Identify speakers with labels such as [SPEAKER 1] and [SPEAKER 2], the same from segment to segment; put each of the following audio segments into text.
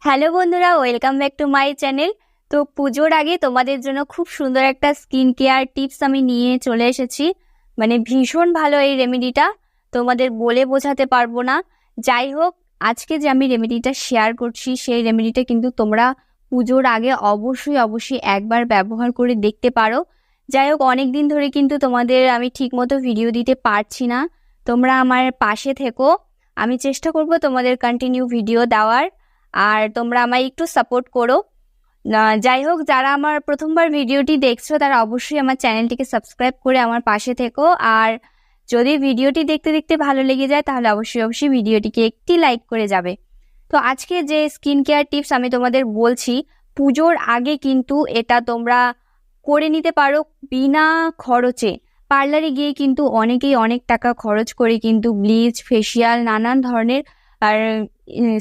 [SPEAKER 1] Hello বন্ধুরা, welcome back to my channel. তো পুজোর আগে তোমাদের জন্য খুব সুন্দর একটা স্কিন কেয়ার টিপস আমি নিয়ে চলে এসেছি। মানে ভীষণ ভালো এই রেমেডিটা, তোমাদের বলে বোঝাতে পারবো না। যাই হোক, আজকে যে আমি রেমেডিটা শেয়ার করছি সেই রেমেডিটা কিন্তু তোমরা পুজোর আগে অবশ্যই অবশ্যই একবার ব্যবহার করে দেখতে পারো। যাই হোক, অনেক দিন ধরে কিন্তু তোমাদের আমি ঠিক মতো ভিডিও দিতে পারছি না। তোমরা আমার পাশে থেকো, আমি চেষ্টা করব তোমাদের কন্টিনিউ ভিডিও দেওয়ার। আর তোমরা আমায় একটু সাপোর্ট করো। যাই হোক, যারা আমার প্রথমবার ভিডিওটি দেখছো তারা অবশ্যই আমার চ্যানেলটিকে সাবস্ক্রাইব করে আমার পাশে থেকো। আর যদি ভিডিওটি দেখতে দেখতে ভালো লেগে যায় তাহলে অবশ্যই অবশ্যই ভিডিওটিকে একটি লাইক করে যাবে। তো আজকে যে স্কিন কেয়ার টিপস আমি তোমাদের বলছি, পুজোর আগে কিন্তু এটা তোমরা করে নিতে পারো বিনা খরচে। পার্লারে গিয়ে কিন্তু অনেকেই অনেক টাকা খরচ করে কিন্তু ব্লিচ, ফেসিয়াল, নানান ধরনের আর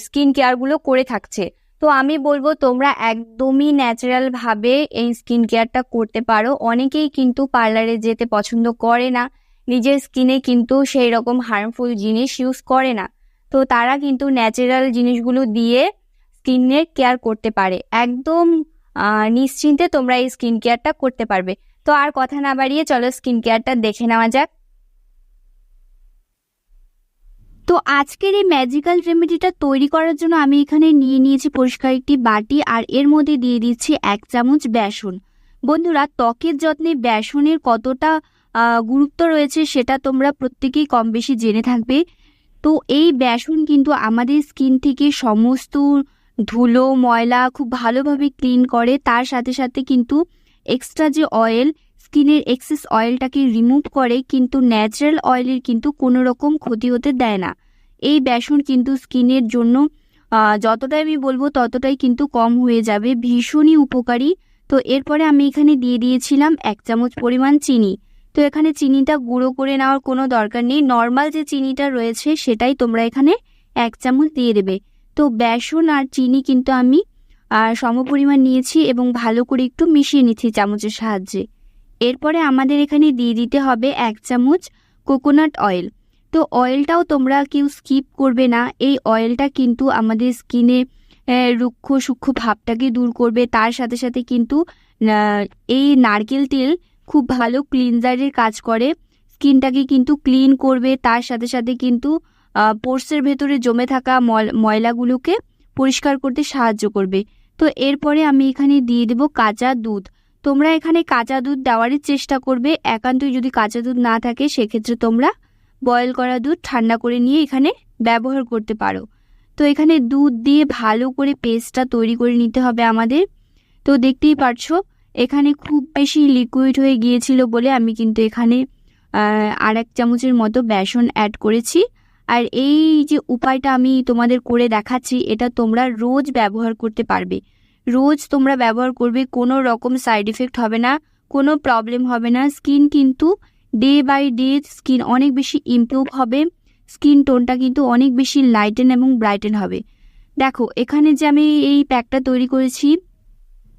[SPEAKER 1] স্কিন কেয়ারগুলো করে থাকছে। তো আমি বলবো তোমরা একদমই ন্যাচারাল ভাবে এই স্কিন কেয়ারটা করতে পারো। অনেকেই কিন্তু পার্লারে যেতে পছন্দ করে না, নিজের স্কিনে কিন্তু সেই রকম হার্মফুল জিনিস ইউজ করে না। তো তারা কিন্তু ন্যাচারাল জিনিসগুলো দিয়ে স্কিনের কেয়ার করতে পারে। একদম নিশ্চিন্তে তোমরা এই স্কিন কেয়ারটা করতে পারবে। তো আর কথা না বাড়িয়ে চলো স্কিন কেয়ারটা দেখে নেওয়া যাক। তো আজকের এই ম্যাজিক্যাল রেমেডিটা তৈরি করার জন্য আমি এখানে নিয়ে নিয়েছি পরিষ্কার একটি বাটি, আর এর মধ্যে দিয়ে দিচ্ছি 1 চামচ বেসন। বন্ধুরা, ত্বকের যত্নে বেসনের কতটা গুরুত্ব রয়েছে সেটা তোমরা প্রত্যেকেই কম বেশি জেনে থাকবে। তো এই বেসন কিন্তু আমাদের স্কিন থেকে সমস্ত ধুলো ময়লা খুব ভালোভাবে ক্লিন করে, তার সাথে সাথে কিন্তু এক্সট্রা যে অয়েল, স্কিনের এক্সেস অয়েলটাকে রিমুভ করে, কিন্তু ন্যাচারাল অয়েলের কিন্তু কোনো রকম ক্ষতি হতে দেয় না। এই বেসন কিন্তু স্কিনের জন্য যতটাই আমি বলবো ততটাই কিন্তু কম হয়ে যাবে, ভীষণই উপকারী। তো এরপরে আমি এখানে দিয়ে দিয়েছিলাম 1 চামচ পরিমাণ চিনি। তো এখানে চিনিটা গুঁড়ো করে নেওয়ার কোনো দরকার নেই, নর্মাল যে চিনিটা রয়েছে সেটাই তোমরা এখানে 1 চামচ দিয়ে দেবে। তো বেসন আর চিনি কিন্তু আমি সমপরিমাণ নিয়েছি এবং ভালো করে একটু মিশিয়ে নিচ্ছি চামচের সাহায্যে। এরপরে আমাদের এখানে দিয়ে দিতে হবে 1 চামচ কোকোনাট অয়েল। তো অয়েলটাও তোমরা কেউ স্কিপ করবে না, এই অয়েলটা কিন্তু আমাদের স্কিনে রুক্ষ সূক্ষ্ম ভাবটাকে দূর করবে। তার সাথে সাথে কিন্তু এই নারকেল তেল খুব ভালো ক্লিনজারের কাজ করে, স্কিনটাকে কিন্তু ক্লিন করবে। তার সাথে সাথে কিন্তু পোর্সের ভেতরে জমে থাকা ময়লাগুলোকে পরিষ্কার করতে সাহায্য করবে। তো এরপরে আমি এখানে দিয়ে দেব কাঁচা দুধ। তোমরা এখানে কাঁচা দুধ দেওয়ারই চেষ্টা করবে। একান্তই যদি কাঁচা দুধ না থাকে সেক্ষেত্রে তোমরা বয়েল করা দুধ ঠান্ডা করে নিয়ে এখানে ব্যবহার করতে পারো। তো এখানে দুধ দিয়ে ভালো করে পেস্টটা তৈরি করে নিতে হবে আমাদের। তো দেখতেই পারছো এখানে খুব বেশি লিকুইড হয়ে গিয়েছিল বলে আমি কিন্তু এখানে আর 1 চামচের মতো বেসন অ্যাড করেছি। আর এই যে উপায়টা আমি তোমাদের করে দেখাচ্ছি এটা তোমরা রোজ ব্যবহার করতে পারবে। রোজ তোমরা ব্যবহার করবে, কোনো রকম সাইড এফেক্ট হবে না, কোনো প্রবলেম হবে না। স্কিন কিন্তু ডে বাই ডে স্কিন অনেক বেশি ইমপ্রুভ হবে, স্কিন টোনটা কিন্তু অনেক বেশি লাইটেন এবং ব্রাইটেন হবে। দেখো এখানে যে আমি এই প্যাকটা তৈরি করেছি,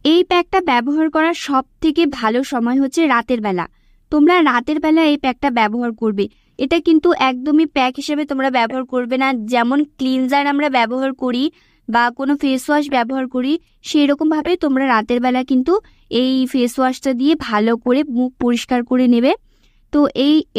[SPEAKER 1] এই প্যাকটা ব্যবহার করার সব থেকে ভালো সময় হচ্ছে রাতের বেলা। তোমরা রাতের বেলা এই প্যাকটা ব্যবহার করবে। এটা কিন্তু একদমই প্যাক হিসেবে তোমরা ব্যবহার করবে না, যেমন ক্লিনজার আমরা ব্যবহার করি বা কোনো ফেস ওয়াশ ব্যবহার করি সেই রকমভাবে তোমরা রাতের বেলা কিন্তু এই ফেস ওয়াশটা দিয়ে ভালো করে মুখ পরিষ্কার করে নেবে। তো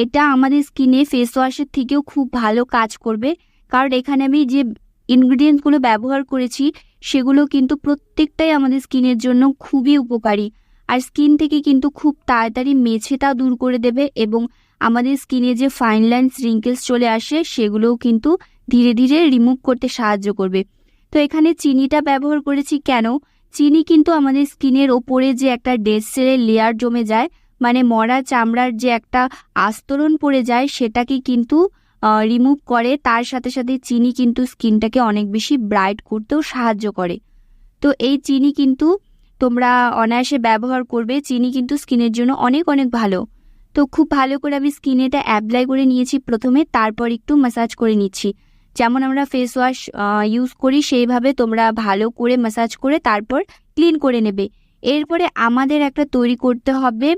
[SPEAKER 1] এটা আমাদের স্কিনে ফেস ওয়াশের থেকেও খুব ভালো কাজ করবে, কারণ এখানে আমি যে ইনগ্রিডিয়েন্টসগুলো ব্যবহার করেছি সেগুলো কিন্তু প্রত্যেকটাই আমাদের স্কিনের জন্য খুবই উপকারী। আর স্কিন থেকে কিন্তু খুব তাড়াতাড়ি মেছেটা দূর করে দেবে এবং আমাদের স্কিনে যে ফাইন লাইনস রিঙ্কেলস চলে আসে সেগুলোও কিন্তু ধীরে ধীরে রিমুভ করতে সাহায্য করবে। তো এখানে চিনিটা ব্যবহার করেছি কেন? চিনি কিন্তু আমাদের স্কিনের ওপরে যে একটা ডেড সেলের লেয়ার জমে যায়, মানে মরা চামড়ার যে একটা আস্তরণ পড়ে যায় সেটাকে কিন্তু রিমুভ করে। তার সাথে সাথে চিনি কিন্তু স্কিনটাকে অনেক বেশি ব্রাইট করতেও সাহায্য করে। তো এই চিনি কিন্তু তোমরা অনায়াসে ব্যবহার করবে, চিনি কিন্তু স্কিনের জন্য অনেক অনেক ভালো। তো খুব ভালো করে আমি স্কিনে এটা অ্যাপ্লাই করে নিয়েছি প্রথমে, তারপর একটু ম্যাসাজ করে নিচ্ছি। যেমন আমরা ফেস ওয়াশ ইউজ করি সেইভাবে তোমরা ভালো করে ম্যাসাজ করে তারপর ক্লিন করে নেবে। এরপরে আমাদের একটা তৈরি করতে হবে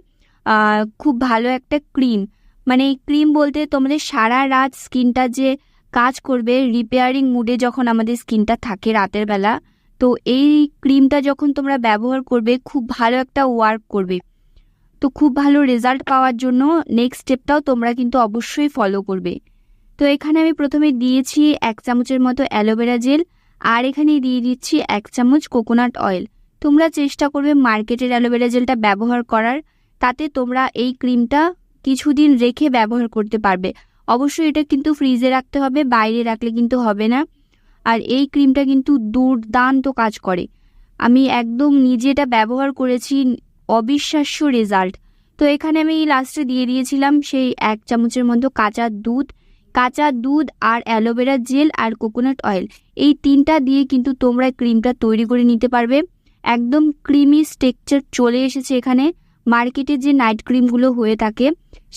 [SPEAKER 1] খুব ভালো একটা ক্রিম। মানে এই ক্রিম বলতে তোমাদের সারা রাত স্কিনটা যে কাজ করবে রিপেয়ারিং মুডে, যখন আমাদের স্কিনটা থাকে রাতের বেলা তো এই ক্রিমটা যখন তোমরা ব্যবহার করবে খুব ভালো একটা ওয়ার্ক করবে। তো খুব ভালো রেজাল্ট পাওয়ার জন্য নেক্সট স্টেপটাও তোমরা কিন্তু অবশ্যই ফলো করবে। তো এখানে আমি প্রথমে দিয়েছি 1 চামচের মতো অ্যালোভেরা জেল, আর এখানে দিয়ে দিচ্ছি 1 চামচ কোকোনাট অয়েল। তোমরা চেষ্টা করবে মার্কেটের অ্যালোভেরা জেলটা ব্যবহার করার, তাতে তোমরা এই ক্রিমটা কিছুদিন রেখে ব্যবহার করতে পারবে। অবশ্যই এটা কিন্তু ফ্রিজে রাখতে হবে, বাইরে রাখলে কিন্তু হবে না। আর এই ক্রিমটা কিন্তু দুর্দান্ত কাজ করে, আমি একদম নিজে এটা ব্যবহার করেছি, অবিশ্বাস্য রেজাল্ট। তো এখানে আমি লাস্টে দিয়ে দিয়েছিলাম সেই 1 চামচের মতো কাঁচা দুধ আর অ্যালোভেরা জেল আর কোকোনাট অয়েল, এই 3টা দিয়ে কিন্তু তোমরা ক্রিমটা তৈরি করে নিতে পারবে। একদম ক্রিমি টেক্সচার চলে এসেছে এখানে। মার্কেটে যে নাইট ক্রিমগুলো হয়ে থাকে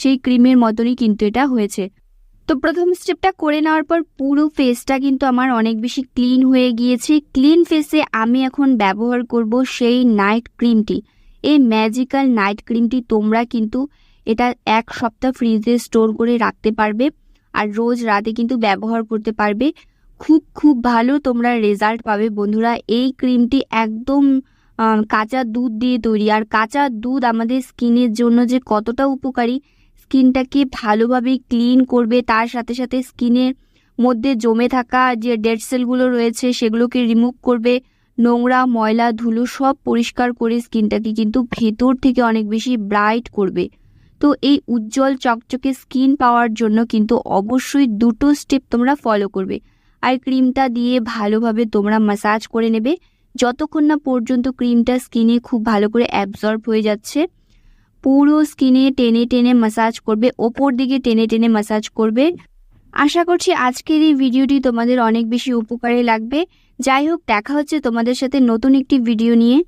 [SPEAKER 1] সেই ক্রিমের মতনই কিন্তু এটা হয়েছে। তো প্রথম স্টেপটা করে নেওয়ার পর পুরো ফেসটা কিন্তু আমার অনেক বেশি ক্লিন হয়ে গিয়েছে। ক্লিন ফেসে আমি এখন ব্যবহার করব সেই নাইট ক্রিমটি, এই ম্যাজিক্যাল নাইট ক্রিমটি। তোমরা কিন্তু এটা 1 সপ্তাহ ফ্রিজে স্টোর করে রাখতে পারবে আর রোজ রাতে কিন্তু ব্যবহার করতে পারবে। খুব ভালো তোমরা রেজাল্ট পাবে বন্ধুরা। এই ক্রিমটি একদম কাঁচা দুধ দিয়ে তৈরি, আর কাঁচা দুধ আমাদের স্কিনের জন্য যে কতটা উপকারী, স্কিনটাকে ভালোভাবে ক্লিন করবে, তার সাথে সাথে স্কিনের মধ্যে জমে থাকা যে ডেড সেলগুলো রয়েছে সেগুলোকে রিমুভ করবে, নোংরা ময়লা ধুলো সব পরিষ্কার করে স্কিনটাকে কিন্তু ভেতর থেকে অনেক বেশি ব্রাইট করবে। তো এই উজ্জ্বল চকচকে স্কিন পাওয়ার জন্য কিন্তু অবশ্যই 2টো স্টেপ তোমরা ফলো করবে। আর ক্রিমটা দিয়ে ভালোভাবে তোমরা ম্যাসাজ করে নেবে যতক্ষণ না পর্যন্ত ক্রিমটা স্কিনে খুব ভালো করে অ্যাবজর্ব হয়ে যাচ্ছে। পুরো স্কিনে টেনে টেনে ম্যাসাজ করবে, ওপর দিকে টেনে টেনে ম্যাসাজ করবে। আশা করছি আজকের এই ভিডিওটি তোমাদের অনেক বেশি উপকারে লাগবে। যাই হোক, দেখা হচ্ছে তোমাদের সাথে নতুন একটি ভিডিও নিয়ে।